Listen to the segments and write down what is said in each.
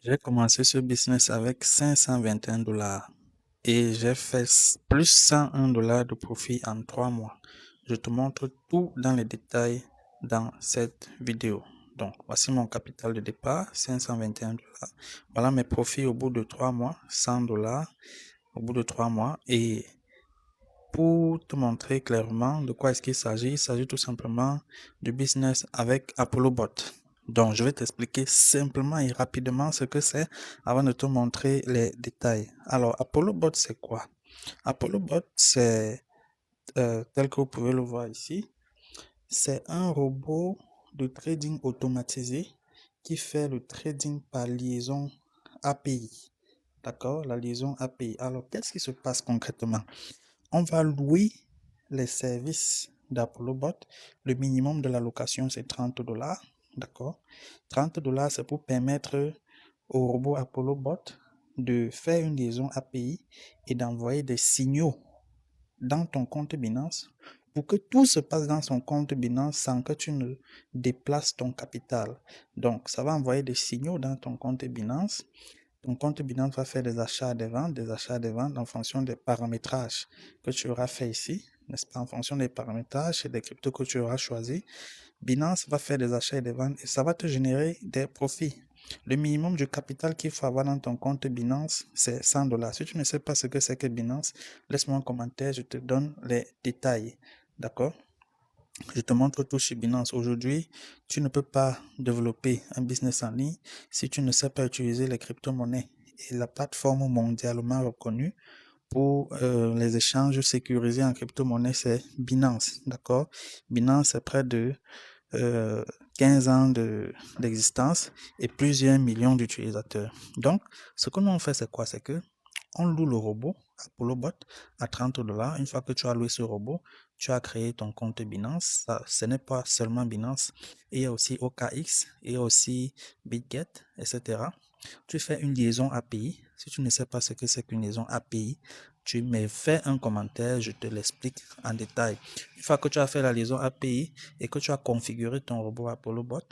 J'ai commencé ce business avec 521 $ et j'ai fait plus 101 $ de profit en 3 mois. Je te montre tout dans les détails dans cette vidéo. Donc, voici mon capital de départ, 521 $. Voilà mes profits au bout de 3 mois, 100 $ au bout de 3 mois. Et pour te montrer clairement de quoi est-ce qu'il s'agit tout simplement du business avec ApolloBot. Donc, je vais t'expliquer simplement et rapidement ce que c'est avant de te montrer les détails. Alors, ApolloBot, c'est quoi? ApolloBot, c'est, tel que vous pouvez le voir ici, c'est un robot de trading automatisé qui fait le trading par liaison API. D'accord? La liaison API. Alors, qu'est-ce qui se passe concrètement? On va louer les services d'ApolloBot. Le minimum de la location, c'est 30 $. D'accord? 30 $, c'est pour permettre au robot ApolloBot de faire une liaison API et d'envoyer des signaux dans ton compte Binance pour que tout se passe dans son compte Binance sans que tu ne déplaces ton capital. Donc, ça va envoyer des signaux dans ton compte Binance. Ton compte Binance va faire des achats et des ventes en fonction des paramétrages que tu auras fait ici, n'est-ce pas? En fonction des paramétrages et des cryptos que tu auras choisi, Binance va faire des achats et des ventes et ça va te générer des profits. Le minimum du capital qu'il faut avoir dans ton compte Binance, c'est 100 $. Si tu ne sais pas ce que c'est que Binance, laisse-moi un commentaire, je te donne les détails. D'accord? Je te montre tout chez Binance. Aujourd'hui, tu ne peux pas développer un business en ligne si tu ne sais pas utiliser les crypto-monnaies. Et la plateforme mondialement reconnue pour les échanges sécurisés en crypto-monnaie, c'est Binance. D'accord? Binance, c'est près de 15 ans d'existence et plusieurs millions d'utilisateurs. Donc, ce que nous on fait, c'est quoi? C'est que on loue le robot ApolloBot à 30 $. Une fois que tu as loué ce robot, tu as créé ton compte Binance. Ça, ce n'est pas seulement Binance. Il y a aussi OKX, il y a aussi BitGet, etc. Tu fais une liaison API. Si tu ne sais pas ce que c'est qu'une liaison API, tu me fais un commentaire, je te l'explique en détail. Une fois que tu as fait la liaison API et que tu as configuré ton robot ApolloBot,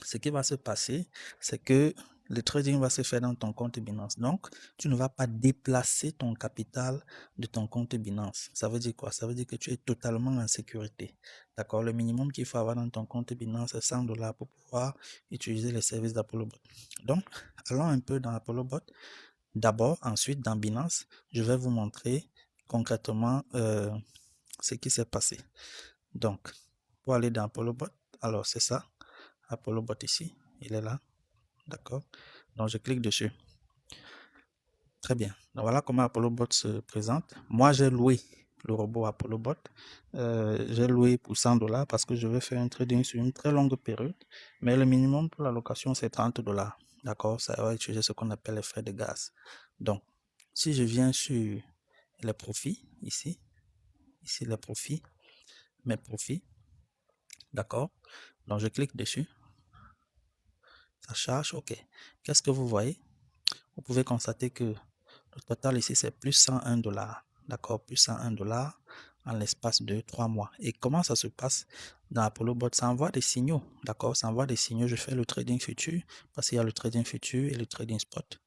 ce qui va se passer, c'est que le trading va se faire dans ton compte Binance. Donc, tu ne vas pas déplacer ton capital de ton compte Binance. Ça veut dire quoi? Ça veut dire que tu es totalement en sécurité. D'accord? Le minimum qu'il faut avoir dans ton compte Binance, c'est 100 $ pour pouvoir utiliser les services d'ApolloBot. Donc, allons un peu dans ApolloBot. D'abord, ensuite, dans Binance, je vais vous montrer concrètement ce qui s'est passé. Donc, pour aller dans ApolloBot, alors c'est ça. ApolloBot ici, il est là, d'accord? Donc je clique dessus. Très bien. Donc voilà comment ApolloBot se présente. Moi, j'ai loué le robot ApolloBot. J'ai loué pour 100 $ parce que je vais faire un trading sur une très longue période. Mais le minimum pour la location, c'est 30 $. D'accord? Ça va utiliser ce qu'on appelle les frais de gaz. Donc, si je viens sur les profits, ici les profits, mes profits, d'accord? Donc je clique dessus. Ça charge, ok. Qu'est-ce que vous voyez? Vous pouvez constater que le total ici, c'est plus 101 $. D'accord, plus 101 $ en l'espace de 3 mois. Et comment ça se passe dans ApolloBot? Ça envoie des signaux. D'accord, ça envoie des signaux. Je fais le trading futur parce qu'il y a le trading futur et le trading spot.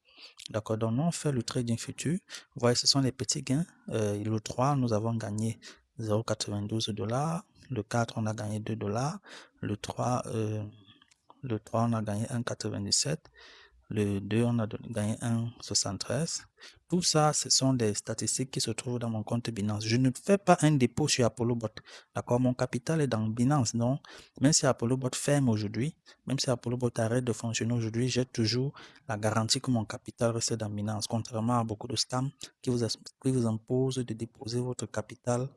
D'accord, donc nous, on fait le trading futur. Vous voyez, ce sont les petits gains. Le 3, nous avons gagné 0,92 $. Le 4, on a gagné 2 $. Le 3, on a gagné 1,97 $. Le 2, on a gagné 1,73. Tout ça, ce sont des statistiques qui se trouvent dans mon compte Binance. Je ne fais pas un dépôt sur ApolloBot. D'accord, mon capital est dans Binance. Donc, même si ApolloBot ferme aujourd'hui, même si ApolloBot arrête de fonctionner aujourd'hui, j'ai toujours la garantie que mon capital reste dans Binance. Contrairement à beaucoup de scams qui vous imposent de déposer votre capital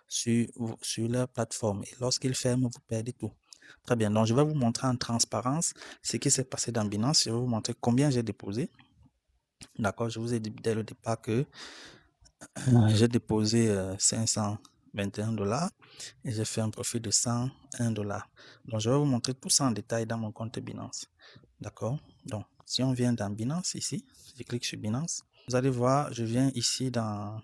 sur leur plateforme. Et lorsqu'ils ferment, vous perdez tout. Très bien, donc je vais vous montrer en transparence ce qui s'est passé dans Binance. Je vais vous montrer combien j'ai déposé. D'accord, je vous ai dit dès le départ que j'ai déposé 521 $ et j'ai fait un profit de 101 $. Donc je vais vous montrer tout ça en détail dans mon compte Binance. D'accord, donc si on vient dans Binance ici, je clique sur Binance. Vous allez voir, je viens ici dans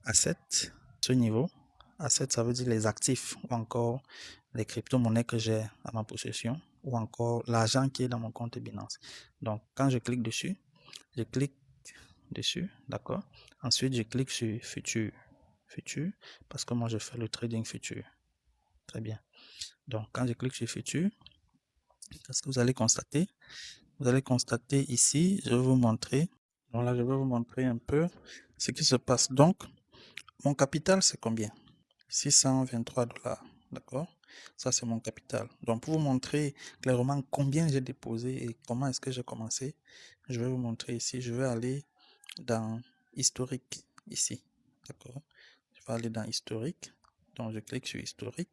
Assets, ce niveau. Assets, ça veut dire les actifs ou encore les crypto-monnaies que j'ai à ma possession. ou encore l'argent qui est dans mon compte Binance. Donc, quand je clique dessus, d'accord. Ensuite, je clique sur futur, parce que moi, je fais le trading futur. Très bien. Donc, quand je clique sur futur, qu'est-ce que vous allez constater? Vous allez constater ici, je vais vous montrer. Donc là, je vais vous montrer un peu ce qui se passe. Donc, mon capital, c'est combien? 623 $. D'accord? Ça, c'est mon capital. Donc, pour vous montrer clairement combien j'ai déposé et comment est-ce que j'ai commencé, je vais vous montrer ici. Je vais aller dans historique ici. D'accord? Je vais aller dans historique. Donc, je clique sur historique.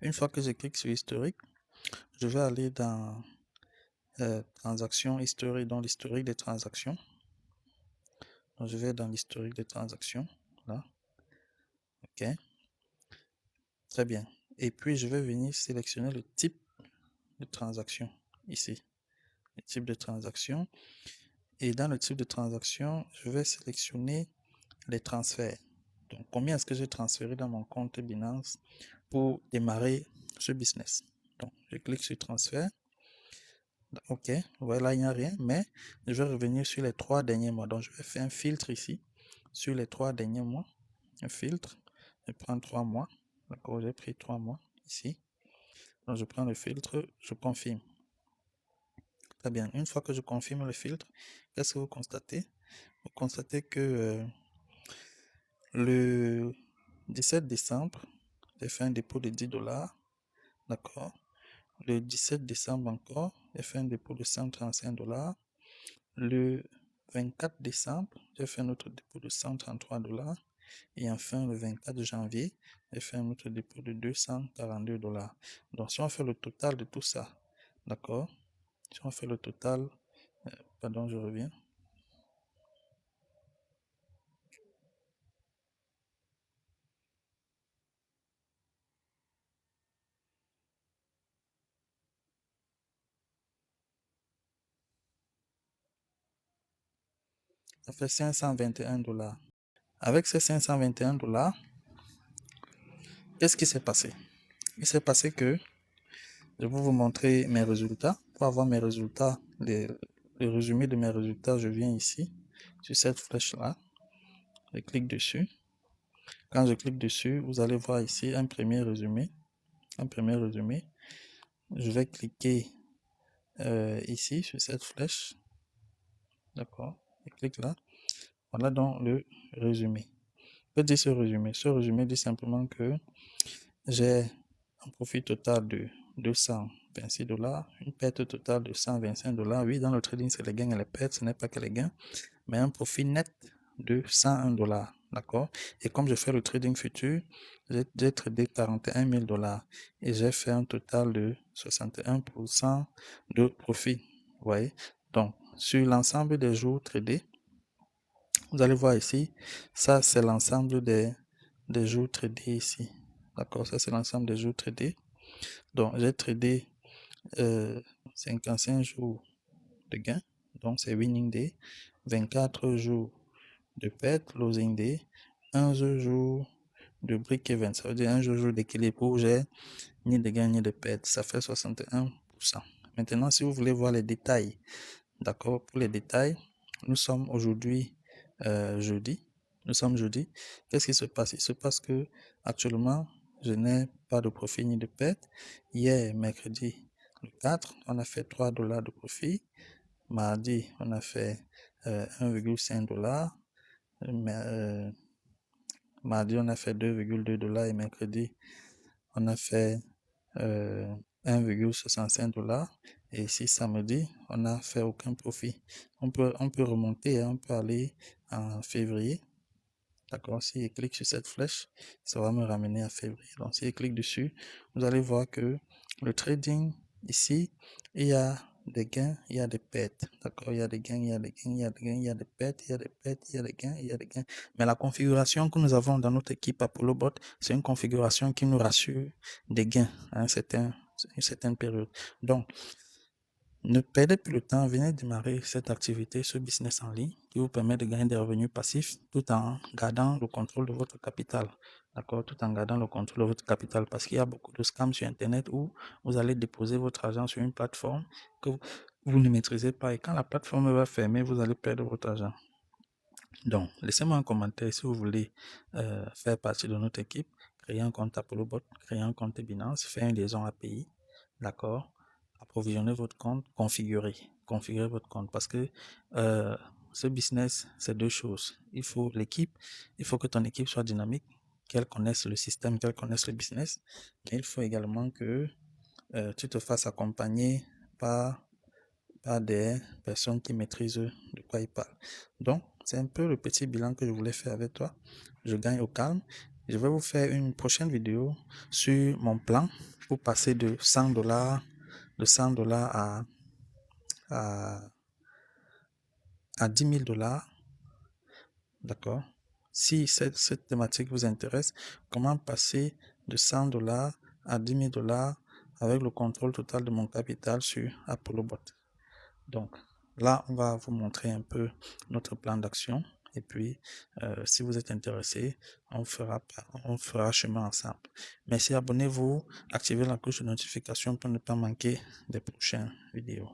Une fois que je clique sur historique, je vais aller dans transactions historiques, dans l'historique des transactions. Donc, je vais dans l'historique des transactions. Là. OK. Très bien. Et puis, je vais venir sélectionner le type de transaction ici. Le type de transaction. Et dans le type de transaction, je vais sélectionner les transferts. Donc, combien est-ce que j'ai transféré dans mon compte Binance pour démarrer ce business? Donc, je clique sur transfert. OK, voilà, il n'y a rien, mais je vais revenir sur les 3 derniers mois. Donc, je vais faire un filtre ici sur les 3 derniers mois. Un filtre, je prends 3 mois. D'accord, j'ai pris 3 mois ici. Donc, je prends le filtre, je confirme. Très bien, une fois que je confirme le filtre, qu'est-ce que vous constatez? Vous constatez que le 17 décembre, j'ai fait un dépôt de 10 $. D'accord. Le 17 décembre encore, j'ai fait un dépôt de 135 $. Le 24 décembre, j'ai fait un autre dépôt de 133 $. Et enfin, le 24 janvier, j'ai fait un autre dépôt de 242 $. Donc, si on fait le total de tout ça, d'accord? Si on fait le total, pardon, je reviens. Ça fait 521 $. Avec ces 521 $, qu'est-ce qui s'est passé? Il s'est passé que je vais vous montrer mes résultats. Pour avoir mes résultats, le résumé de mes résultats, je viens ici, sur cette flèche-là. Je clique dessus. Quand je clique dessus, vous allez voir ici un premier résumé. Un premier résumé. Je vais cliquer ici, sur cette flèche. D'accord? Je clique là. Voilà donc le résumé. Que dit ce résumé? Ce résumé dit simplement que j'ai un profit total de 226 $, une perte totale de 125 $. Oui, dans le trading, c'est les gains et les pertes, ce n'est pas que les gains, mais un profit net de 101 $. D'accord? Et comme je fais le trading futur, j'ai tradé 41 000 $ et j'ai fait un total de 61% de profit. Vous voyez? Donc, sur l'ensemble des jours tradés, vous allez voir ici, ça c'est l'ensemble des jours tradés ici. D'accord? Ça c'est l'ensemble des jours tradés. Donc, j'ai tradé 55 jours de gain, donc c'est winning day, 24 jours de perte, losing day, 11 jours de break even, ça veut dire un jour d'équilibre où j'ai ni de gain ni de perte, ça fait 61%. Maintenant, si vous voulez voir les détails, d'accord, pour les détails, nous sommes aujourd'hui jeudi. Nous sommes jeudi. Qu'est-ce qui se passe? Il se passe que actuellement, je n'ai pas de profit ni de perte. Hier, mercredi, le 4, on a fait 3 $ de profit. Mardi, on a fait 1,5 $. Mardi, on a fait 2,2 $ et mercredi, on a fait 1,65 $. Et ici, samedi, on n'a fait aucun profit. On peut remonter, hein, on peut aller en février. D'accord, si je clique sur cette flèche, ça va me ramener à février. Donc, si je clique dessus, vous allez voir que le trading, ici, il y a des gains, il y a des pertes. D'accord, il y a des gains, il y a des gains, il y a des gains, il y a des pertes, il y a des pertes, il y a des gains, il y a des gains. Mais la configuration que nous avons dans notre équipe Apollo Bot, c'est une configuration qui nous rassure des gains à une certaine période. Donc, ne perdez plus le temps, venez démarrer cette activité, ce business en ligne qui vous permet de gagner des revenus passifs tout en gardant le contrôle de votre capital. d'accord, tout en gardant le contrôle de votre capital, parce qu'il y a beaucoup de scams sur Internet où vous allez déposer votre argent sur une plateforme que vous ne maîtrisez pas et quand la plateforme va fermer, vous allez perdre votre argent. Donc, laissez-moi un commentaire si vous voulez faire partie de notre équipe, créer un compte ApolloBot, créer un compte Binance, faire une liaison API, d'accord, approvisionner votre compte, configurer votre compte parce que ce business, c'est deux choses. Il faut l'équipe, il faut que ton équipe soit dynamique, qu'elle connaisse le système, qu'elle connaisse le business, mais il faut également que tu te fasses accompagner par des personnes qui maîtrisent de quoi ils parlent. Donc, c'est un peu le petit bilan que je voulais faire avec toi. Je gagne au calme. Je vais vous faire une prochaine vidéo sur mon plan pour passer de 100 dollars à, à 10 000 dollars. D'accord? Si cette thématique vous intéresse, comment passer de 100 dollars à 10 000 dollars avec le contrôle total de mon capital sur ApolloBot. Donc là, on va vous montrer un peu notre plan d'action. Et puis, si vous êtes intéressé, on fera chemin ensemble. Merci, abonnez-vous, activez la cloche de notification pour ne pas manquer des prochaines vidéos.